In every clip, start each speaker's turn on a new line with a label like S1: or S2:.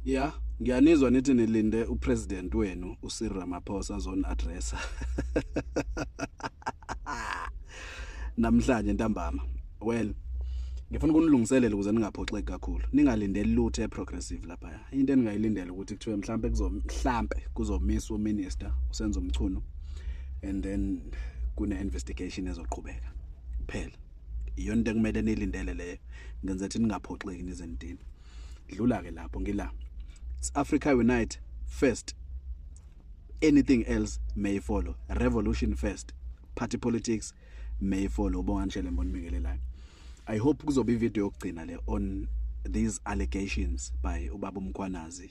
S1: Yeah, ngiyanizwa nithi nilinde upresident wenu uCyril Ramaphosa zone addressa. Namhlanje ntambama. Well, ngifuna ukunilungiselela ukuze ningaphoxeki kakhulu. Ningalindeli lutho eprogressive lapha. Into eningayilindela ukuthi kuthiwe mhlambe kuzomiswa uminister usenzo Mchunu and then kune investigation ezoqhubeka. Kuphela. Iyona into ekumele nilindele leyo. Ngenza ukuthi ningaphoxeki nize nitini. Dlula ke lapho ngila. It's Africa unite first. Anything else may follow. Revolution first. Party politics may follow. Bonganishele mbonibingelelayo. I hope kuzoba ivideo yokugcina le on these allegations by ubaba uMkhwanazi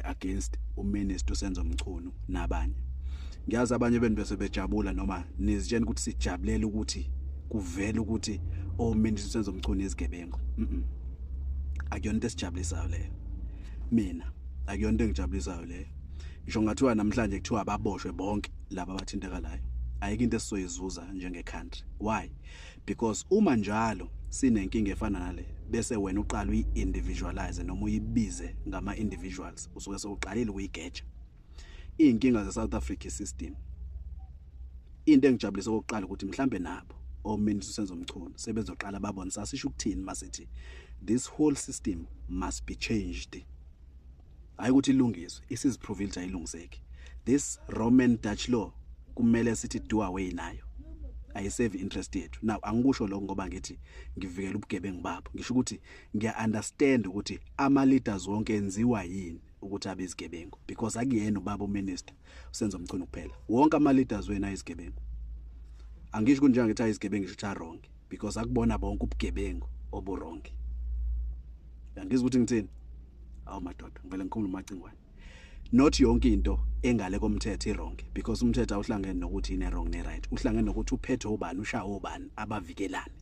S1: against uMinister uSenzo Mchunu nabanye. Ngiyazi abanye benu bese bejabula noma nizitshela ukuthi sijabulela ukuthi kuvela ukuthi oMinister uSenzo Mchunu izigebengu. Akuyona into esijabulisayo leyo. Mina akuyona into engijabulisayo leyo. Ngisho ngathiwa namhlanje kuthiwa ababoshwe bonke laba abathinteka ayike into esizoyizuza njenge country. Why? Because uma njalo sinenkinga efana nale bese wena uqala uyi-individualize noma uyibize ngama individuals usuke sewuqalile ukuyigeja. Inkinga ze South Africa system. Into engijabulisa okokuqala ukuthi mhlambe nabo oMinister uSenzo Mchunu sebezoqala babona sasisho ukuthini masithi this whole system must be changed. Hayi ukuthi ilungiswe, isiziprovile ukuthi ayilungiseki. This Roman Dutch law kumele sithi do away nayo. Ayisave interest yethu. Now angikusho lokho ngoba ngithi ngivikela ubugebengu babo. Ngisho ukuthi ngiya-understand ukuthi ama leaders wonke enziwa yini ukuthi abe izigebengu because akuyena ubaba uMinister uSenzo Mchunu kuphela. Wonke ama leaders wena izigebengu. Angisho kunjani ngithi izigebengu ngisho wrong because akubona bonke ubugebengu oburongi. Yangizwa ukuthi ngithini? Awu madoda ngivele ngikhuluma umacingwane. Not yonke into engale komthetho irong because umthetho awuhlangene nokuthi ine wrong ne right. Uhlangene nokuthi uphethe ubani usha ubani abavikelani.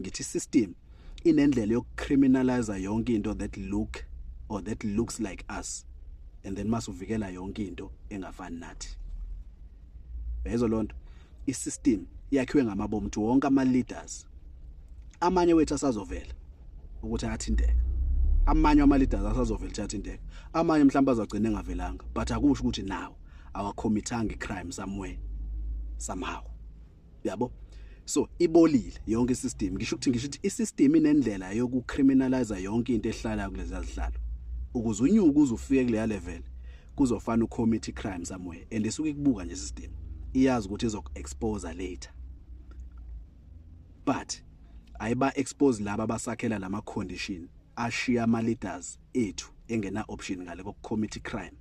S1: Ngithi system inendlela yokucriminalize yonke into that looks like us and then masuvikela yonke into engafani nathi. Bezo lonto isystem yakhiwe ngamabomu ukuthi wonke ama leaders amanye wethu asazovela ukuthi ayathinteka. Amanye ama leaders asazovela thathinteka. Amanye mhlawumbe azagcina engavelanga but akusho ukuthi nawo awakhomitanga icrime somewhere somehow. Yabo? So ibolile yonke isystem. Ngisho ukuthi isystem inendlela yokucriminalize yonke into ehlala kulezi zihlalo. Ukuze unyuka uzufike kule level kuzofana ucommit crime somewhere and isuke kubuka nje system. Iyazi ukuthi izokuexpose later. But ayiba expose laba abasakhela lama condition ashiya ama leaders ethu engena option ngale kokucommit crime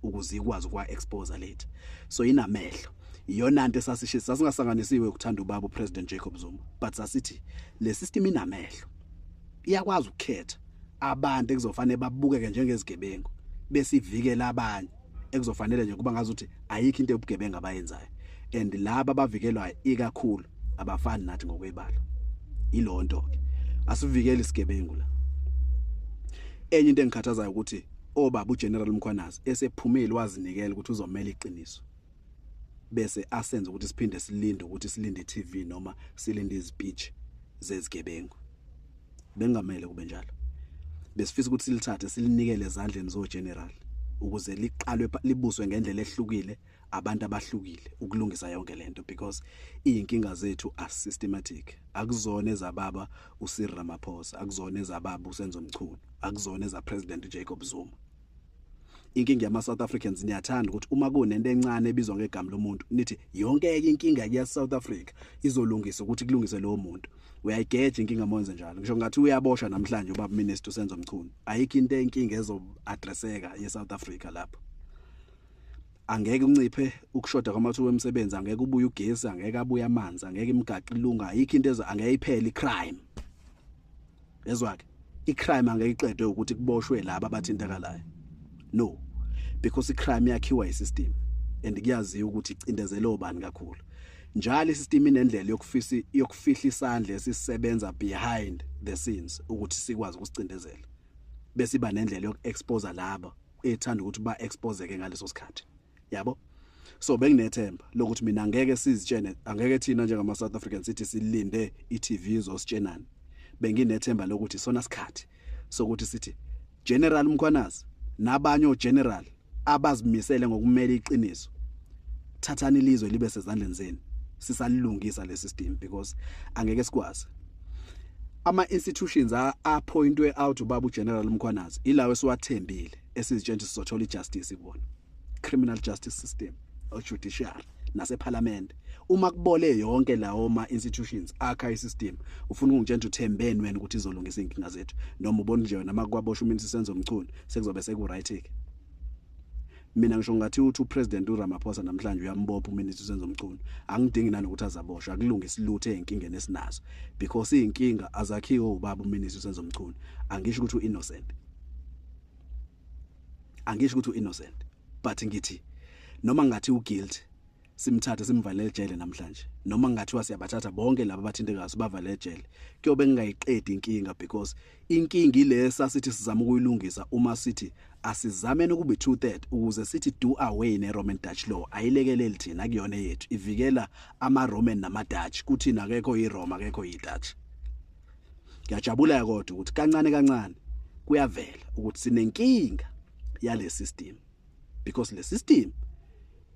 S1: ukuze ikwazi ukwa expose later. So inamehlo iyona into sasingasanganisiwe ukuthanda ubaba uPresident Jacob Zuma but sasithi le system inamehlo iyakwazi ukukhetha abantu ekuzofanele babukeke njengezigebengu bese ivikela abanye ekuzofanele nje kuba ngazi ukuthi ayikho into ebugebengu abayenzayo and laba abavikelwa ikakhulu abafani nathi ngokwebala. Ilonto ke asivikele isigebengu la. Enye into engikhathazayo ukuthi obaba uGeneral Mkhwanazi esephumile wazinikela ukuthi uzomela iqiniso. Bese asenze ukuthi siphinde silinde ukuthi silinde iTV noma silinde izpeech zezigebengu. Bengamele kube njalo. Besifisa ukuthi silithathe silinikele ezandleni zogeneral ukuze liqalwe libuswe ngendlela ehlukile abantu abahlukile ukulungisa yonke lento because inkinga zethu are systematic. Akuzona ezababa uCyril Ramaphosa, akuzona ezababa uSenzo Mchunu, akuzona eza President Jacob Zuma. Inkinga yama South Africans niyathanda ukuthi uma kunento encane ebizwa ngegama lomuntu nithi yonke inkinga ya South Africa izolungisa ukuthi kulungise lo muntu. Uyayigeja inkinga monze njalo. Ngisho ngathi uyabosha namhlanje ubaba Minister uSenzo Mchunu. Ayikho into enkinga ezoaddresseka ye-South Africa lapho. Angeke unciphe ukushoda kwamathuba emsebenzi, angeke ubuye ugesi, angeke abuye amanzi, angeke imigaqo ilunga, ayikho into angeke iphele icrime. Ezwake icrime angeke iqedwe ukuthi kuboshwe laba abathinteka. No, because icrime yakhiwa isystem and kuyaziwa ukuthi icindezelo obani kakhulu. Njalo isystem inendlela yokufihla isandla esisebenza behind the scenes ukuthi sikwazi ukusicindezela. Bese iba nendlela yokuexpose laba ethanda ukuthi ba expose ke ngaleso sikhathi. Yabo? So benginethemba lokuthi mina angeke sizitshene, angeke thina njengama South Africans sithi silinde iTV izositshenana. Benginethemba lokuthi sona sikhathi sokuthi sithi General Mkhwanazi nabanye general abazimisele ngokumela iqiniso thathani ilizwe libe sezandleni zenu sisalilungisa le system because angeke sikwazi ama institutions appointwe out ubaba uGeneral Mkhwanazi ilawe siwathembile esizitshela sizothola ijustice kubona criminal justice system or judiciary nase parliament uma kubole yonke lawo ma institutions akha isystem ufuna ungitshela uthembeni wena ukuthi izolungisa inkinga zethu noma ubona nje wena makuwaboshwa uMinisi Senzo Mchunu sekuzobe seku-right ke mina ngisho ngathi uthi uPresident uRamaphosa namhlanje uyambopha uMinisi Senzo Mchunu angidingi nanokuthi azaboshwa akulungisa iluthe ezinkingeni esinazo because izinkinga azakhiwe ubaba uMinisi Senzo Mchunu angisho ukuthi uinnocent but ngithi noma ngathi uguilty simthathe simvalele ejele namhlanje noma ngathiwa siyabathatha bonke laba abathintekayo sibavalele ejele kuyobe ngingayiqedi inkinga because inkinga ilesa sithi sizama ukuyilungisa uma sithi asizamene kube 2/3 ukuze sithi do away neRoman Dutch law ayilekeleli thina kuyona yethu ivikela amaRoman namaDutch kuthina akekho iRoma akekho iDutch. Ngiyajabula kodwa ukuthi kancane kuyavela ukuthi sinenkinga yale system because le system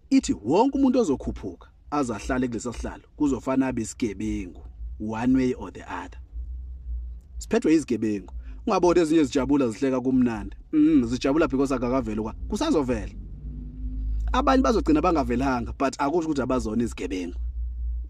S1: ithi wonke umuntu ozokhuphuka azahlala kulesa sihlalo kuzofana abesigebengu one way or the other. Siphethwe izigebengu ungaboni ezinye zijabula zihleka kumnandi zijabula because akakavela kwa kusazovela abanye bazogcina bangavelanga but akusho ukuthi abazona izigebengu.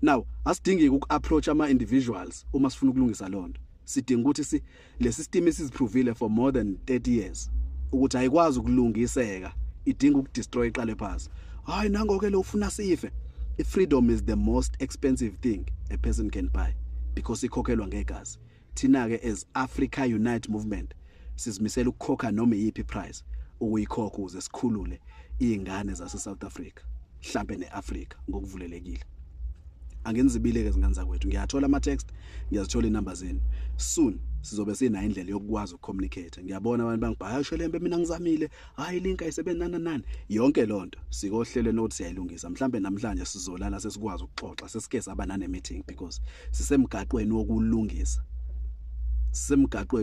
S1: Now asidingi ukuapproach ama individuals uma sifuna ukulungisa lonto sidinga ukuthi le system isiziprovile for more than 30 years ukuthi ayikwazi ukulungiseka idinga ukudestroy iqale phansi. Hayi nangoke lo ufuna sife. Freedom is the most expensive thing a person can buy because ikhokhelwa ngegazi. Thina ke as Africa Unite Movement sizimisela ukukhokha noma yipi price ukuyikhokha ukuze sikhulule izingane zase South Africa mhlambe neAfrica ngokuvulelekile. Angenizibile ke zingane zakwethu ngiyathola ama text ngiyazithola inamba zenu soon sizobe sina indlela yokwazi ukucommunicate. Ngiyabona abantu bangibhaya Shelembe mina ngizamile hayi link ayisebenza nani yonke lonto sikohlele nokuthi siyayilungisa mhlambe namhlanje sizolala sesikwazi ukuxoxa sesike saba nane meeting because sisemgaqweni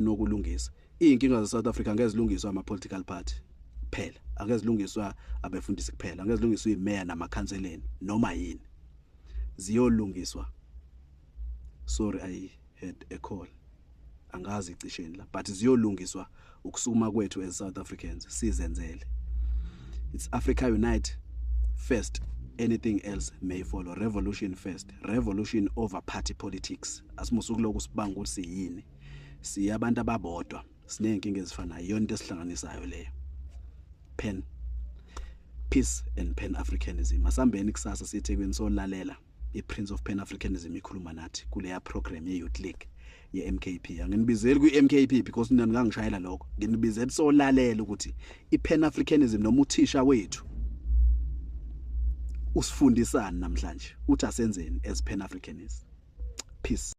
S1: wokulungisa inkinga ze South Africa ngezilungiswa ama political party phela akezilungiswa abefundisi kuphela akezilungiswa imayor namakhanseleni noma yini ziyolungiswa. Sorry I had a call angazi icisheni la but ziyolungiswa ukusukuma kwethu as South Africans sizenzele. It's Africa Unite first, anything else may follow. Revolution first, revolution over party politics. Asimusukuloku sibanga ukuthi siyini siyabantu ababodwa sinenkinga ezifanayo yona into esihlanganisayo leyo. Peace and Pan-Africanism. Asambeni kusasa siThekwini solalela iPrince of Pan-Africanism ikhuluma nathi kuleya program ye-Youth League ye-MKP. Anginibizeli kwi-MKP because mina ngangishayela lokho. Nginibizeli solalela ukuthi iPan-Africanism noma uthisha wethu usifundisana namhlanje uthi asenzeni as Pan-Africanists. Peace.